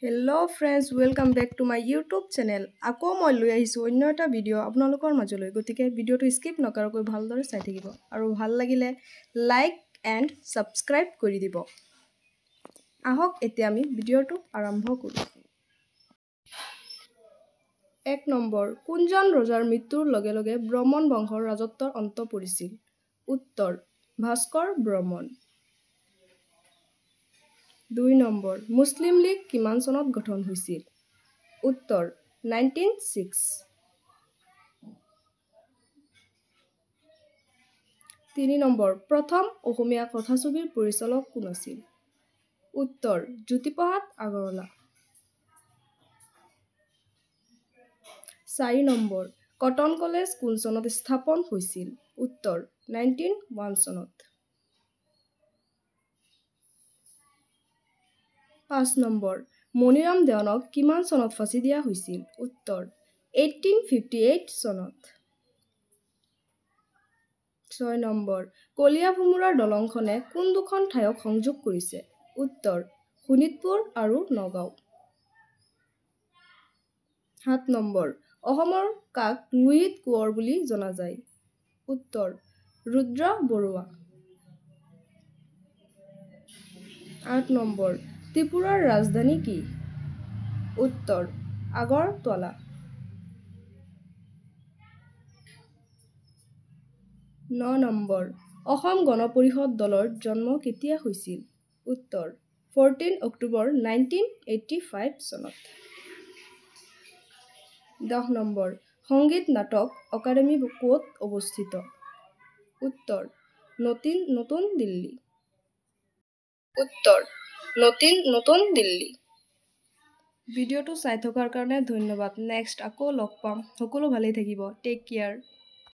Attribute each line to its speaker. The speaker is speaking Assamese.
Speaker 1: Hello friends, welcome back to my YouTube channel. আকৌ মই লৈ আহিছো অন্য এটা ভিডিও আপোনালোকৰ মাজলৈ গতিকে ভিডিওটো স্কিপ নকৰাকৈ ভালদৰে চাই থাকিব আৰু ভাল লাগিলে লাইক এণ্ড সাবস্ক্ৰাইব কৰি দিব আহক এতিয়া আমি ভিডিওটো আৰম্ভ কৰো 1 নম্বৰ কোনজন ৰজাৰ মৃত্যুৰ লগে লগে ব্ৰাহ্মণ বংশৰ ৰাজত্বৰ অন্ত পৰিছিল উত্তৰ ভাস্কৰ ব্ৰাহ্মণ 2 নম্বৰ মুছলিম লীগ কিমান চনত গঠন হৈছিল উত্তৰ 1906 3 নম্বৰ প্ৰথম অসমীয়া কথাছবিৰ পৰিচালক কোন আছিল উত্তৰ Jyotiprasad Agarwala 4 number cotton college কোন চনত স্থাপন হৈছিল উত্তৰ 1901 চনত 5 নম্বৰ মনিৰাম দেৱানক কিমান চনত ফাঁসি দিয়া হৈছিল উত্তৰ 1858 চনত 6 নম্বৰ কলিয়া ভুমুৰাৰ দলংখনে কোন দুখন ঠাইক সংযোগ কৰিছে উত্তৰ শোণিতপুৰ আৰু নগাঁও 7 নম্বৰ অসমৰ কাক লুইত কোঁৱৰ বুলি জনা যায় উত্তৰ ৰুদ্ৰ বৰুৱা 8 নম্বৰ ত্ৰিপুৰাৰ ৰাজধানী কি উত্তৰ আগৰতলা 9 নম্বৰ অসম গণ পৰিষদ দলৰ জন্ম কেতিয়া হৈছিল উত্তৰ 14 অক্টোবৰ 1985 চনত 10 নম্বৰ সংগীত নাটক একাডেমী ক'ত অৱস্থিত উত্তৰ নতুন দিল্লী ভিডিওটো চাই থকাৰ কাৰণে ধন্যবাদ নেক্সট আকৌ লগ পাম সকলো ভালেই থাকিব টেক কেয়াৰ